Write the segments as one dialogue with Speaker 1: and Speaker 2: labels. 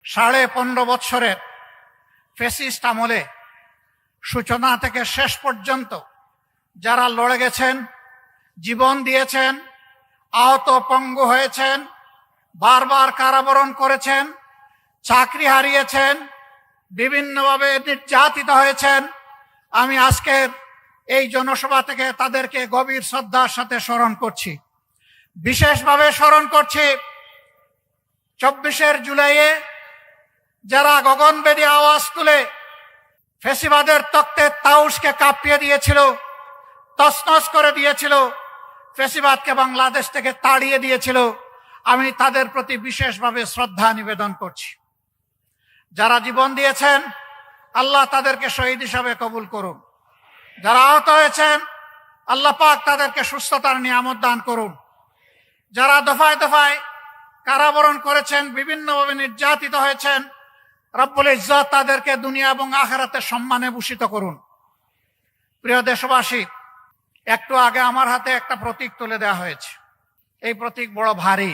Speaker 1: 15.5 বৎসরের ফ্যাসিস্ট আমলে সূচনা থেকে শেষ পর্যন্ত যারা লড়ে গেছেন, জীবন দিয়েছেন, আহত পঙ্গু হয়েছেন, বারবার কারাবরণ করেছেন, চাকরি হারিয়েছেন, বিভিন্নভাবে নির্যাতিত হয়েছেন, আমি আজকের এই জনসভা থেকে তাদেরকে গভীর শ্রদ্ধার সাথে স্মরণ করছি। বিশেষভাবে স্মরণ করছি 24 জুলাইয়ে যারা গগনভেদী আওয়াজ তুলে ফ্যাসিবাদের তক্তে তাউসকে কাঁপিয়ে দিয়েছিল, তছনছ করে দিয়েছিল, ফ্যাসিবাদকে বাংলাদেশ থেকে তাড়িয়ে দিয়েছিল, আমি তাদের প্রতি বিশেষভাবে শ্রদ্ধা নিবেদন করছি। যারা জীবন দিয়েছেন, আল্লাহ তাদেরকে শহীদ হিসাবে কবুল করুন। যারা আহত হয়েছেন, আল্লাহ পাক তাদেরকে সুস্থতার নিয়ামত দান করুন। যারা দফায় দফায় কারাবরণ করেছেন, বিভিন্নভাবে নির্যাতিত হয়েছেন, রব্বুল ইজ্জত তাদেরকে দুনিয়া এবং আখিরাতে সম্মানে ভূষিত করুন। প্রিয় দেশবাসী, একটু আগে আমার হাতে একটা প্রতীক তুলে দেওয়া হয়েছে। এই প্রতীক বড় ভারী।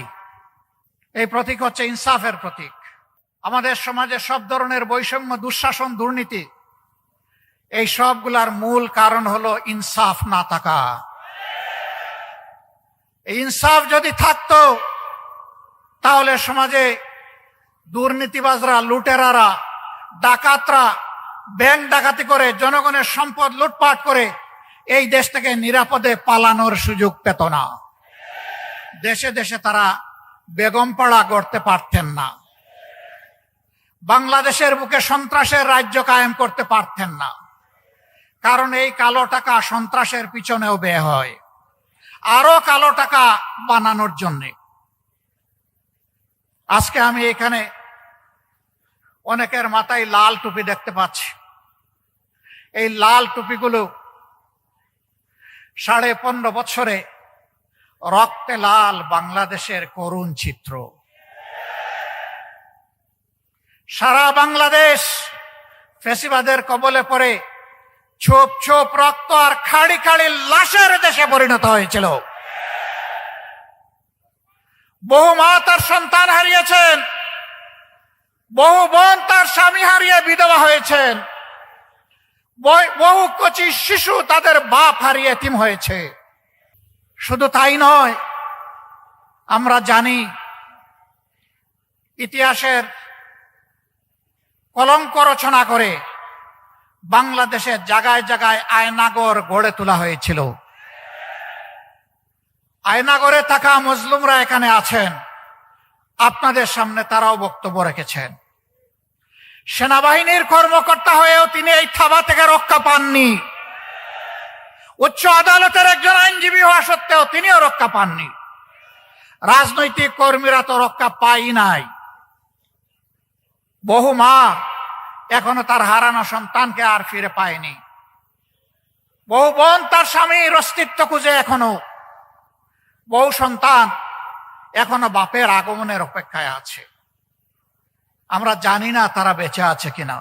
Speaker 1: এই প্রতীক হচ্ছে ইনসাফের প্রতীক। আমাদের সমাজে সব ধরনের বৈষম্য, দুঃশাসন, দুর্নীতি, এই সবগুলার মূল কারণ হলো ইনসাফ না থাকা। এই ইনসাফ যদি থাকতো তাহলে সমাজে দুর্নীতিবাজরা, লুটেরারা, ডাকাতরা ব্যাংক ডাকাতি করে জনগণের সম্পদ লুটপাট করে এই দেশ থেকে নিরাপদে পালানোর সুযোগ পেত না। দেশে দেশে তারা বেগমপাড়া গড়তে পারতেন না। বাংলাদেশের বুকে সন্ত্রাসের রাজ্য কায়েম করতে পারতেন না। কারণ এই কালো টাকা সন্ত্রাসের পিছনেও ব্যয় হয়, আরো কালো টাকা বানানোর জন্যে। আজকে আমি এখানে অনেকের মাথায় লাল টুপি দেখতে পাচ্ছি। এই লাল টুপিগুলো 15.5 বছরে রক্তে লাল বাংলাদেশের করুণ চিত্র। সারা বাংলাদেশ ফ্যাসিবাদের কবলে পড়ে ছোপ ছোপ রক্ত আর খাড়ি খাড়ি লাশের দেশে পরিণত হয়েছিল। বহু মা তার সন্তান হারিয়েছেন, বহু বোন তার স্বামী হারিয়ে বিধবা হয়েছেন, বহু কচি শিশু তাদের বাপ হারিয়ে এতিম হয়েছে। শুধু তাই নয়, আমরা জানি ইতিহাসের কলঙ্ক রচনা করে বাংলাদেশের জায়গায় জায়গায় আয়নাগর গড়ে তোলা হয়েছিল। আয়নাগরে থাকা মজলুমরা এখানে আছেন, আপনাদের সামনে তারাও বক্তব্য রেখেছেন। সেনাবাহিনীর কর্মকর্তা হয়েও তিনি এই থাবা থেকে রক্ষা পাননি। উচ্চ আদালতের একজন আইনজীবী হওয়া সত্ত্বেও তিনিও রক্ষা পাননি। রাজনৈতিক কর্মীরা তো রক্ষা পাই নাই। বহু মা এখনো তার হারানো সন্তানকে আর ফিরে পায়নি। বহু বোন তার স্বামীর অস্তিত্ব খুঁজে এখনো, বহু সন্তান এখনো বাপের আগমনের অপেক্ষায় আছে। আমরা জানি না তারা বেঁচে আছে কিনা,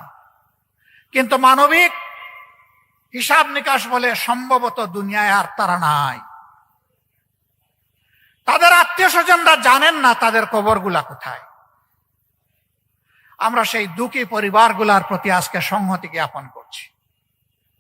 Speaker 1: কিন্তু মানবিক হিসাব নিকাশ বলে সম্ভবত দুনিয়ায় আর তারা নাই। তাদের আত্মীয় স্বজনরা জানেন না তাদের কবরগুলা কোথায়। আমরা সেই দুঃখী পরিবারগুলার প্রতি আজকে সংহতি জ্ঞাপন